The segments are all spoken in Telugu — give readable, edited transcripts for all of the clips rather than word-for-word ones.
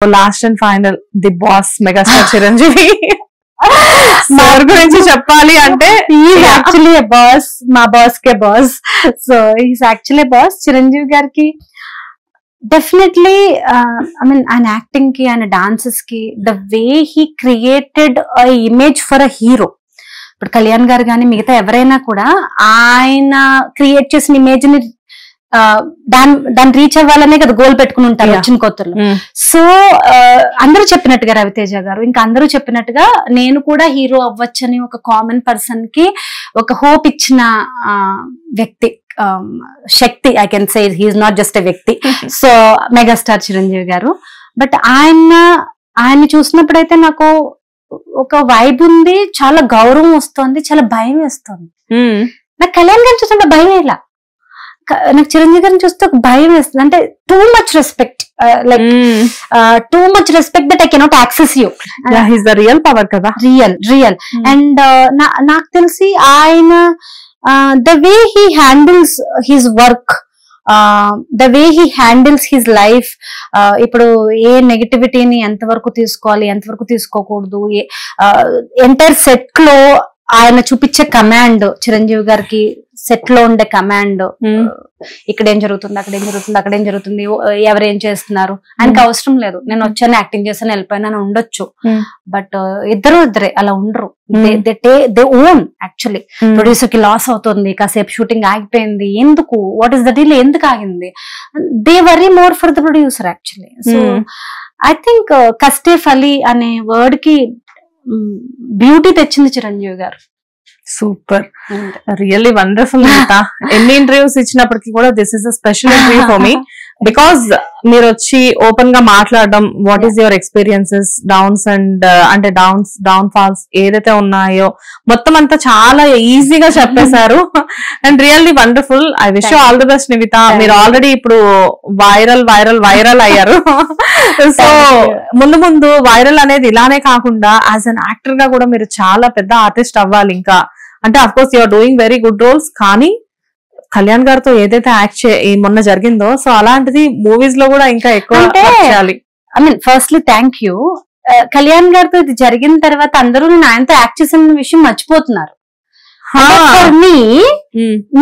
Last and final the boss megastar Chiranjeevi sir గురించి చెప్పాలి అంటే యాక్చువల్లీ బాస్, మా boss K boss. So is actually boss. Chiranjeevi గారికి డెఫినెట్లీ ఐ మీన్ ఆయన యాక్టింగ్ కి, ఆయన డాన్సెస్ కి, the way he created image for a hero. ఇప్పుడు కళ్యాణ్ గారు కానీ మిగతా ఎవరైనా కూడా ఆయన క్రియేట్ చేసిన ఇమేజ్ ని దాన్ని రీచ్ అవ్వాలనే కదా గోల్ పెట్టుకుని ఉంటారు వచ్చిన కొత్తలో. సో అందరూ చెప్పినట్టుగా రవితేజ గారు, ఇంకా అందరూ చెప్పినట్టుగా నేను కూడా హీరో అవ్వచ్చని ఒక కామన్ పర్సన్ కి ఒక హోప్ ఇచ్చిన వ్యక్తి, శక్తి. I can say he's not just a వ్యక్తి. సో మెగాస్టార్ చిరంజీవి గారు. బట్ ఆయన్ని చూసినప్పుడైతే నాకు ఒక వైబ్ ఉంది, చాలా గౌరవం వస్తుంది, చాలా భయం వేస్తుంది. నాకు కళ్యాణ్ గారిని చూసినప్పుడు భయం వేలా, నాకు చిరంజీవి గారిని చూస్తే ఒక భయం వేస్తుంది. అంటే too much respect, like too much respect that I cannot access you. His the real power కదా. రియల్. అండ్ నాకు తెలిసి ఆయన the way he handles his work, the way he handles his life. ఇప్పుడు ఏ నెగటివిటీని ఎంతవరకు తీసుకోవాలి, ఎంతవరకు తీసుకోకూడదు, ఎంటైర్ సెట్ లో ఆయన చూపించే కమాండ్, చిరంజీవి గారికి సెట్ లో ఉండే కమాండ్, ఇక్కడ ఏం జరుగుతుంది, అక్కడ ఏం జరుగుతుంది, అక్కడ ఏం జరుగుతుంది, ఎవరేం చేస్తున్నారు, ఆయనకి అవసరం లేదు. నేను వచ్చాను, యాక్టింగ్ చేశాను, వెళ్ళిపోయినా ఉండొచ్చు. బట్ ఇద్దరే అలా ఉండరు. They own. యాక్చువల్లీ ప్రొడ్యూసర్ కి లాస్ అవుతుంది, కాసేపు షూటింగ్ ఆగిపోయింది, ఎందుకు, వాట్ ఈస్ ద డీల్, ఎందుకు ఆగింది, they worry more for the producer actually. So I think కష్టే ఫలి అనే వర్డ్ కి బ్యూటీ తెచ్చింది Chiranjeevi garu. Super, really wonderful. ఎన్ని ఇంటర్వ్యూస్ ఇచ్చినప్పటికీ కూడా this is a special interview for me, because మీరు వచ్చి ఓపెన్ గా మాట్లాడడం, what is your experiences, downs and అంటే డౌన్ ఫాల్స్ ఏదైతే ఉన్నాయో మొత్తం అంతా చాలా ఈజీగా చెప్పేశారు. And really wonderful. I wish you all the best Nivitha. మీరు ఆల్రెడీ ఇప్పుడు వైరల్ అయ్యారు. సో ముందు ముందు వైరల్ అనేది ఇలానే కాకుండా యాజ్ అన్ యాక్టర్ గా కూడా మీరు చాలా పెద్ద ఆర్టిస్ట్ అవ్వాలి. ఇంకా అంటే of course you're doing very good roles, కానీ కళ్యాణ్ గారితో ఏదైతే యాక్ట్ మొన్న జరిగిందో, సో అలాంటిది మూవీస్ లో కూడా ఇంకా ఎక్కువ చేయాలి. I mean firstly thank you. Kalyan గారితో ఇది జరిగిన తర్వాత అందరూ నేను ఆయనతో యాక్ట్ చేసిన విషయం మర్చిపోతున్నారు.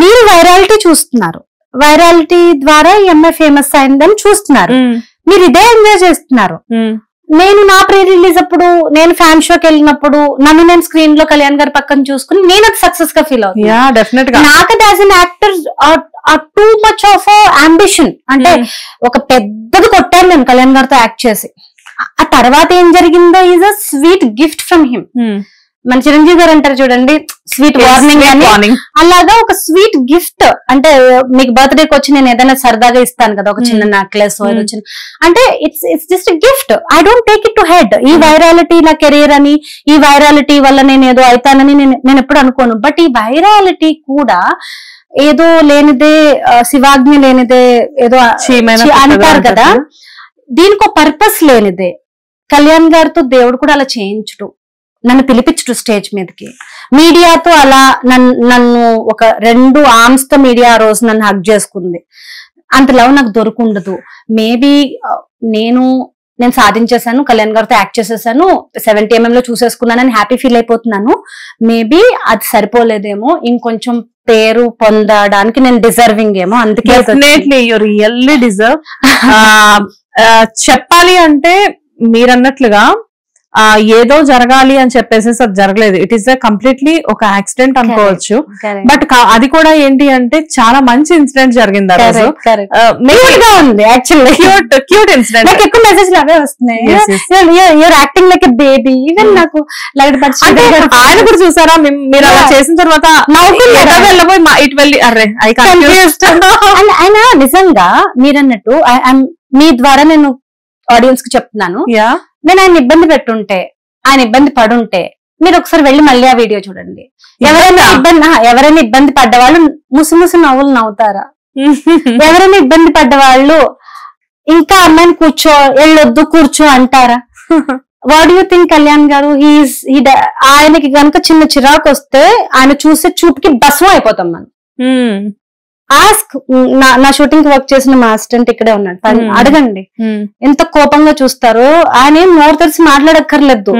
మీరు వైరాలిటీ చూస్తున్నారు, వైరాలిటీ ద్వారా ఈ అమ్మాయి ఫేమస్ అయిందని చూస్తున్నారు, మీరు ఇదే ఎంజాయ్ చేస్తున్నారు. నేను నా ప్రీ రిలీజ్ అప్పుడు, నేను ఫ్యాన్ షోకి వెళ్ళినప్పుడు నన్ను నేను స్క్రీన్ లో కళ్యాణ్ గారి పక్కన చూసుకుని నేను అది సక్సెస్ గా ఫీల్ అవుతుంది. నాకు as an actor too much of ambition. అంటే ఒక పెద్దది కొట్టాను నేను కళ్యాణ్ గారితో యాక్ట్ చేసి. ఆ తర్వాత ఏం జరిగిందో is a sweet gift from him. మన చిరంజీవి గారు అంటారు చూడండి, స్వీట్ వార్నింగ్ అని, అలాగా ఒక స్వీట్ గిఫ్ట్. అంటే మీకు బర్త్డేకి వచ్చి నేను ఏదైనా సరదాగా ఇస్తాను కదా, ఒక చిన్న నెక్లెస్ అంటే it's just gift. I don't take it to head. ఈ వైరాలిటీ నా కెరీర్ అని, ఈ వైరాలిటీ వల్ల నేను ఏదో అవుతానని నేను ఎప్పుడు అనుకోను. బట్ ఈ వైరాలిటీ కూడా ఏదో లేనిదే, శివాగ్ని లేనిదే ఏదో అంటారు కదా, దీనికి పర్పస్ లేనిదే. కళ్యాణ్ గారితో దేవుడు కూడా అలా చేయించడు, నన్ను పిలిపించడు స్టేజ్ మీదకి. మీడియాతో అలా నన్ను ఒక 2 arms తో మీడియా ఆ రోజు నన్ను హగ్ చేసుకుంది. అంత లవ్ నాకు దొరుకుండదు. మేబీ నేను సాధించేశాను, కళ్యాణ్ గారితో యాక్ట్ చేసేసాను, 70mm లో చూసేసుకున్నానని హ్యాపీ ఫీల్ అయిపోతున్నాను. మేబీ అది సరిపోలేదేమో, ఇంకొంచెం పేరు పొందడానికి నేను డిజర్వింగ్ ఏమో, అందుకే యు రియల్లీ డిజర్వ్. చెప్పాలి అంటే మీరన్నట్లుగా ఏదో జరగాలి అని చెప్పేసి అది జరగలేదు. ఇట్ ఈస్ కంప్లీట్లీ ఒక యాక్సిడెంట్ అనుకోవచ్చు. బట్ అది కూడా ఏంటి అంటే చాలా మంచి ఇన్సిడెంట్ జరిగింది ఆ రోజు. Cute incident. నాకు ఎక్కువ మెసేజ్లు అవే వస్తున్నాయి, your acting like a baby. Even నాకు ఆయన కూడా చూసారా, మీరు అలా చేసిన తర్వాత వెళ్ళబోయి ఇటు వెళ్ళి అర్రే ఆయన నిజంగా మీరన్నట్టు మీ ద్వారా నేను ఆడియన్స్ కి చెప్తున్నాను, నేను ఆయన ఇబ్బంది పెట్టుంటే, ఆయన ఇబ్బంది పడుంటే మీరు ఒకసారి వెళ్ళి మళ్ళీ ఆ వీడియో చూడండి. ఎవరైనా ఇబ్బంది పడ్డవాళ్ళు ముసి నవ్వులు నవ్వుతారా? ఎవరైనా ఇబ్బంది పడ్డవాళ్ళు ఇంకా అమ్మాయిని వెళ్ళొద్దు కూర్చో అంటారా? వాట్ యూ థింక్ కళ్యాణ్ గారు? ఆయనకి కనుక చిన్న చిరాకు వస్తే ఆయన చూసే చూపుకి భస్మం అయిపోతాం మనం. ఆస్క్ నా షూటింగ్ వర్క్ చేసిన మా అసిస్టెంట్ ఇక్కడే ఉన్నాడు, అడగండి ఎంత కోపంగా చూస్తారో. ఆయన ఏం నోరు తెరిచి మాట్లాడక్కర్లేదు.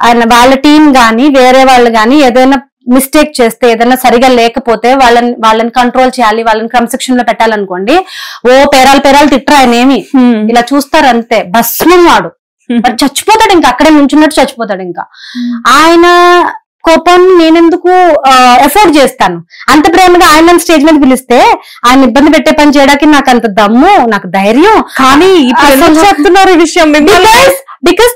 ఆయన వాళ్ళ టీం గాని వేరే వాళ్ళు గాని ఏదైనా మిస్టేక్ చేస్తే, ఏదైనా సరిగా లేకపోతే వాళ్ళని కంట్రోల్ చేయాలి, వాళ్ళని క్రమశిక్షణలో పెట్టాలనుకోండి, ఓ పేరాలు తిట్టరు. ఆయన ఏమి ఇలా చూస్తారు అంతే. భస్మం వాడు చచ్చిపోతాడు, ఇంకా అక్కడే నుంచున్నట్టు చచ్చిపోతాడు. ఇంకా ఆయన కోపం నేనెందుకు ఎఫోర్డ్ చేస్తాను? అంత ప్రేమగా ఆయన స్టేజ్ మీద పిలిస్తే ఆయన ఇబ్బంది పెట్టే పని చేయడానికి నాకు అంత దమ్ము, నాకు ధైర్యం. కానీ చెప్తున్నారు ఈ విషయం బికాస్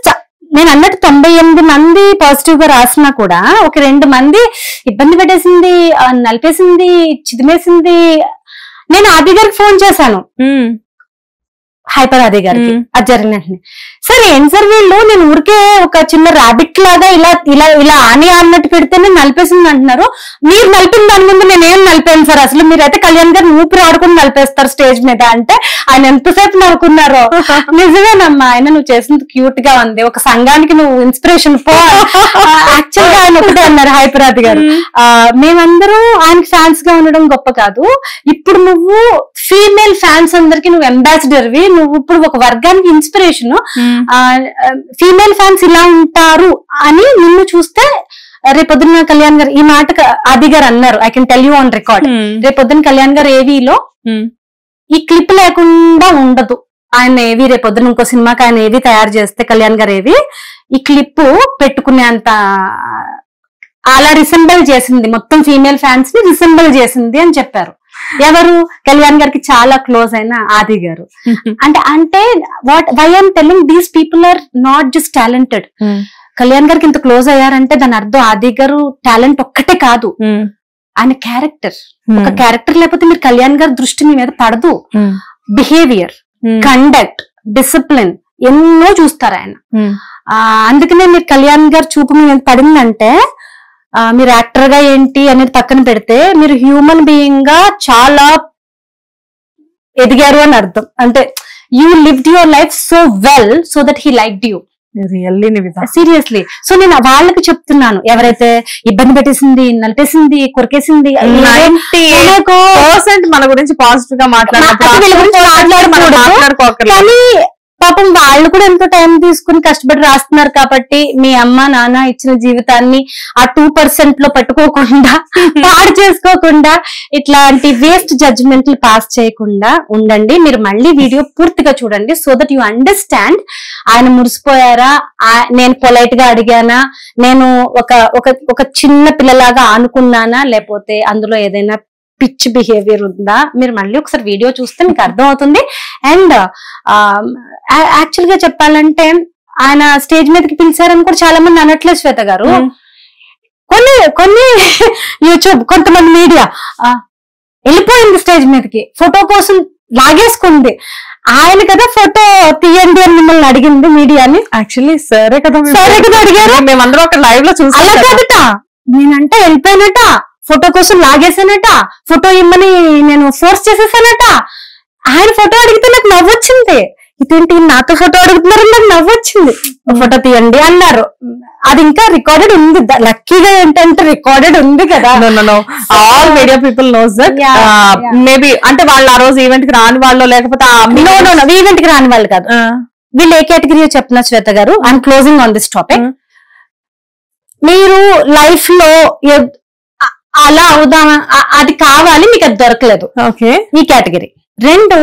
నేను అన్నట్టు 98 మంది పాజిటివ్ గా రాసినా కూడా ఒక 2 మంది ఇబ్బంది పెట్టేసింది, నలిపేసింది, చిదిమేసింది. నేను ఆది గారికి ఫోన్ చేశాను, హైపర్ ఆది గారికి, అది జరిగిన వెంటనే. సరే ఏం సార్ వీళ్ళు, నేను ఊరికే ఒక చిన్న ర్యాబిట్ లాగా ఇలా ఇలా ఇలా ఆని అన్నట్టు పెడితేనే నలిపేసింది అంటున్నారు. మీరు నలిపిన దాని ముందు నేనేం నలిపాను సార్, అసలు మీరైతే కళ్యాణ్ గారు ఊపిరి ఆడుకుని నలిపేస్తారు స్టేజ్ మీద అంటే ఆయన ఎంతసేపు నవ్వుకున్నారో. నిజమేనమ్మా, ఆయన నువ్వు చేసింది క్యూట్ గా ఉంది, ఒక సంఘానికి నువ్వు ఇన్స్పిరేషన్ పో. యాక్చువల్ గా ఆయన ఒకటే అన్నారు హైపర్ ఆది గారు, మేమందరూ ఆయనకి ఫ్యాన్స్ గా ఉండడం గొప్ప కాదు, ఇప్పుడు నువ్వు ఫీమేల్ ఫ్యాన్స్ అందరికి నువ్వు అంబాసిడర్వి, నువ్వు ఇప్పుడు ఒక వర్గానికి ఇన్స్పిరేషన్. ఫీమేల్ ఫ్యాన్స్ ఇలా ఉంటారు అని నిన్ను చూస్తే రేపొద్దున కళ్యాణ్ గారు ఈ మాట ఆది గారు అన్నారు, I can tell you on record. రేపొద్దున కళ్యాణ్ గారు ఏవీలో ఈ క్లిప్ లేకుండా ఉండదు. ఆయన ఏవి రేపొద్దున ఇంకో సినిమాకి ఆయన ఏవి తయారు చేస్తే కళ్యాణ్ గారు ఏవి ఈ క్లిప్ పెట్టుకునేంత అలా రిసెంబుల్ చేసింది, మొత్తం ఫీమేల్ ఫ్యాన్స్ ని రిసెంబుల్ చేసింది అని చెప్పారు. ఎవరు? కళ్యాణ్ గారికి చాలా క్లోజ్ అయిన ఆది గారు. అంటే why I'm telling, these people are not just talented. Kalyan గారికి ఇంత క్లోజ్ అయ్యారంటే దాని అర్థం ఆది గారు టాలెంట్ ఒక్కటే కాదు, ఆయన క్యారెక్టర్. ఒక క్యారెక్టర్ లేకపోతే మీరు కళ్యాణ్ గారి దృష్టి మీ మీద పడదు. బిహేవియర్, కండక్ట్, డిసిప్లిన్ ఎన్నో చూస్తారు ఆయన. అందుకనే మీరు కళ్యాణ్ గారు చూపు మీ మీద పడిందంటే మీరు యాక్టర్ గా ఏంటి అనేది పక్కన పెడితే మీరు హ్యూమన్ బీయింగ్ గా చాలా ఎదిగారు అని అర్థం. అంటే you lived your life so well so that he liked you. Really seriously. So నేను వాళ్ళకి చెప్తున్నాను, ఎవరైతే ఇబ్బంది పెట్టేసింది, నలిపేసింది, కొరికేసింది, మన గురించి పాజిటివ్ గా మాట్లాడుకోవాలి, కానీ పాపం వాళ్ళు కూడా ఎంతో టైం తీసుకుని కష్టపడి రాస్తున్నారు కాబట్టి మీ అమ్మ నాన్న ఇచ్చిన జీవితాన్ని ఆ 2% లో పెట్టుకోకుండా, పాడు చేసుకోకుండా, ఇట్లాంటి వేస్ట్ జడ్జిమెంట్లు పాస్ చేయకుండా ఉండండి. మీరు మళ్ళీ వీడియో పూర్తిగా చూడండి, సో దట్ యు అండర్స్టాండ్. ఆయన మురిసిపోయారా, నేను పొలైట్ గా అడిగానా, నేను ఒక చిన్న పిల్లలాగా ఆనుకున్నానా, లేకపోతే అందులో ఏదైనా పిచ్ బిహేవియర్ ఉందా, మీరు మళ్ళీ ఒకసారి వీడియో చూస్తే మీకు అర్థం అవుతుంది. అండ్ యాక్చువల్ గా చెప్పాలంటే ఆయన స్టేజ్ మీదకి పిలిచారని కూడా చాలా మంది అనట్లేదు శ్వేత గారు. కొన్ని యూట్యూబ్ కొంతమంది మీడియా వెళ్ళిపోయింది స్టేజ్ మీదకి, ఫోటో కోసం లాగేసుకుంది. ఆయన కదా ఫోటో తీయండి అని మిమ్మల్ని అడిగింది మీడియాని. యాక్చువల్లీ సరే కదా అడిగారు, మేమందరం ఒక లైవ్ లో చూసాం. అలా కాదట, నేనంటే వెళ్ళిపోయినట, ఫోటో కోసం లాగేసానట, ఫోటో ఇమ్మని నేను ఫోర్స్ చేసేసానట. ఆయన ఫోటో అడిగితే నాకు నవ్వొచ్చింది, ఇదేంటి నాతో ఫోటో అడుగుతున్నారని నాకు నవ్వొచ్చింది. ఫోటో తీయండి అన్నారు, అది ఇంకా రికార్డెడ్ ఉంది. లక్కీగా ఏంటంటే రికార్డెడ్ ఉంది కదా. All media people knows that. Maybe అంటే వాళ్ళు ఆ రోజు ఈవెంట్ కి రాని వాళ్ళు, లేకపోతే ఈవెంట్ కి రాని వాళ్ళు కాదు. వీళ్ళు ఏ కేటగిరీ చెప్తున్నా శ్వేత గారు, I'm closing on this topic. మీరు లైఫ్ లో అలా అవుదామా, అది కావాలి, మీకు అది దొరకలేదు, ఓకే, ఈ కేటగిరీ. 2,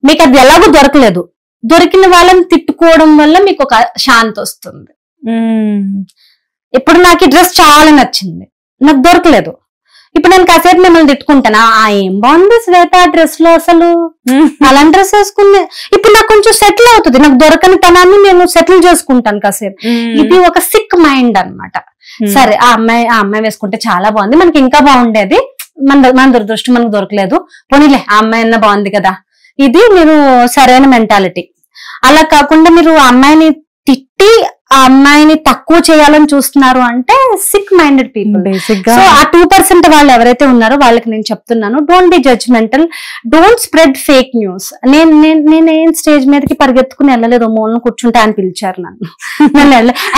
మీకు అది ఎలాగో దొరకలేదు, దొరికిన వాళ్ళని తిట్టుకోవడం వల్ల మీకు ఒక శాంతి వస్తుంది. ఇప్పుడు నాకు ఈ డ్రెస్ చాలా నచ్చింది, నాకు దొరకలేదు, ఇప్పుడు నేను కాసేపు మిమ్మల్ని తిట్టుకుంటానా, ఏం బాగుంది శ్వేత డ్రెస్ లో, అసలు అలాంటి డ్రెస్ వేసుకుంది. ఇప్పుడు నాకు కొంచెం సెటిల్ అవుతుంది, నాకు దొరకని తనాన్ని నేను సెటిల్ చేసుకుంటాను కాసేపు. ఇది ఒక సిక్ మైండ్ అన్నమాట. సరే ఆ అమ్మాయి వేసుకుంటే చాలా బాగుంది, మనకి ఇంకా బాగుండేది, మన దురదృష్టం మనకు దొరకలేదు, పోనీలే ఆ అమ్మాయి అన్న బాగుంది కదా. ఇది మీరు సరైన మెంటాలిటీ. అలా కాకుండా మీరు ఆ అమ్మాయిని తిట్టి ఆ అమ్మాయిని తక్కువ చేయాలని చూస్తున్నారు అంటే సిక్ మైండెడ్ పీపుల్. సో ఆ 2% వాళ్ళు ఎవరైతే ఉన్నారో వాళ్ళకి నేను చెప్తున్నాను, don't be judgemental, don't spread fake news. నేనేం స్టేజ్ మీదకి పరిగెత్తుకుని వెళ్ళలేదు, మూలను కూర్చుంటా అని పిలిచారు నన్ను.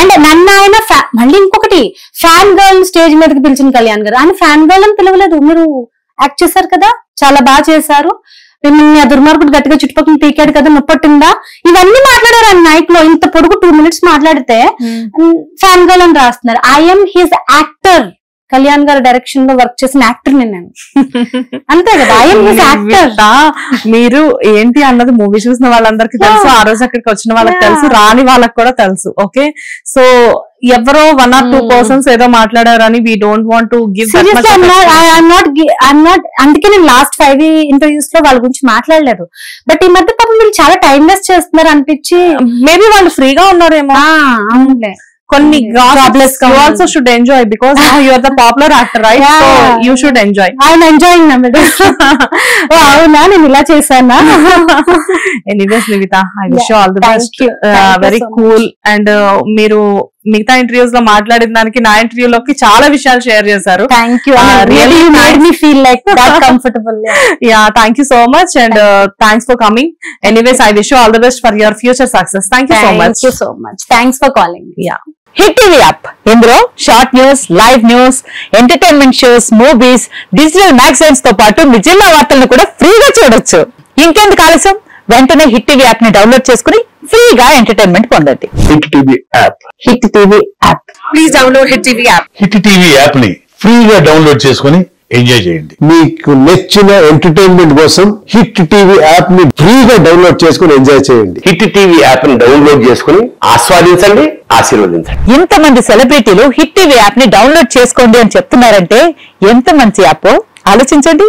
అండ్ నన్ను ఆయన మళ్ళీ ఇంకొకటి, ఫ్యాన్ గర్ల్ స్టేజ్ మీదకి పిలిచిన కళ్యాణ్ గారు, ఆయన ఫ్యాన్ గర్ల్ అని పిలవలేదు. మీరు యాక్ట్ చేశారు కదా, చాలా బాగా చేశారు, మిమ్మల్ని ఆ దుర్మార్గుడు గట్టిగా చుట్టుపక్కల పీకాడు కదా, నొప్పట్టిందా, ఇవన్నీ మాట్లాడారు ఆ నైట్ లో. ఇంత పొడుగు 2 minutes మాట్లాడితే ఫ్యాన్ గర్ల్ అని రాస్తున్నారు. ఐఎమ్ హిస్ యాక్టర్, కళ్యాణ్ గారి డైరెక్షన్ లో వర్క్ చేసిన యాక్టర్ నేను. అంతే కదా, ఐఎమ్ హిస్ యాక్టర్. మీరు ఏంటి అన్నది మూవీ చూసిన వాళ్ళందరికీ తెలుసు, ఆ రోజు అక్కడికి వచ్చిన వాళ్ళకి తెలుసు, రాని వాళ్ళకి కూడా తెలుసు. ఓకే, సో ఎవరో 1 or 2 persons ఏదో మాట్లాడారని we don't want to give. అందుకే నేను లాస్ట్ 5 interviews లో వాళ్ళ గురించి మాట్లాడలేదు. బట్ ఈ మధ్య పాపం వీళ్ళు చాలా టైం వేస్ట్ చేస్తున్నారు అనిపించి, మేబీ వాళ్ళు ఫ్రీగా ఉన్నారేమో. అవునులే, కొన్ని jobless you also should enjoy because now you are the popular actor, right? So you should enjoy. I'm enjoying now. అవునా, నేను ఇలా చేశానా? Anyways Nivita, I wish you all the best. Very cool. And మీరు మిగతా ఇంటర్వ్యూస్ లో మాట్లాడిన దానికి నా ఇంటర్వ్యూలోకి చాలా విషయాలు షేర్ చేశారు. Thank you, really you made me feel like that comfortable. Yeah, thank you so much and thanks for coming. Anyways, I wish you all the best for your future success. Thank you so much. Thank you so much. Thanks for calling me. Yeah. Hit TV app, ఇందులో short news, live news, entertainment shows, movies, digital magazines తో పాటు మీ జిల్లా వార్తలను కూడా ఫ్రీగా చూడొచ్చు. ఇంకెందుకు ఆలస్యం, వెంటనే హిట్ టీవీ యాప్ ని డౌన్లోడ్ చేసుకుని ఫ్రీగా ఎంటర్టైన్మెంట్ పొందండి. Hit TV app, hit TV app, Please download Hit TV app. Hit TV app ని ఫ్రీగా డౌన్లోడ్ చేసుకుని ఎంజాయ్ చేయండి. మీకు నచ్చిన ఎంటర్టైన్మెంట్ కోసం హిట్ టీవీ యాప్ ని ఫ్రీగా డౌన్లోడ్ చేసుకుని ఎంజాయ్ చేయండి. హిట్ టీవీ యాప్ ని డౌన్లోడ్ చేసుకుని ఆస్వాదించండి, ఆశీర్వదించండి. ఇంతమంది సెలబ్రిటీలు హిట్ టీవీ యాప్ ని డౌన్లోడ్ చేసుకోండి అని చెప్తున్నారంటే ఎంత మంచి యాప్ ఆలోచించండి.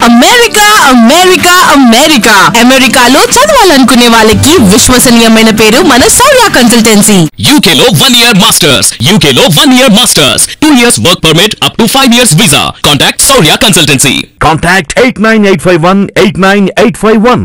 అమెరికా అమెరికా అమెరికా అమెరికాలో చదవాలనుకునే వాళ్ళకి విశ్వసనీయమైన పేరు మన శౌర్య కన్సల్టెన్సీ. UK లో 1 year masters, UK లో 1 year masters, 2 years work permit up to 5 years visa. Contact Shaurya Consultancy. Contact 89851 89851.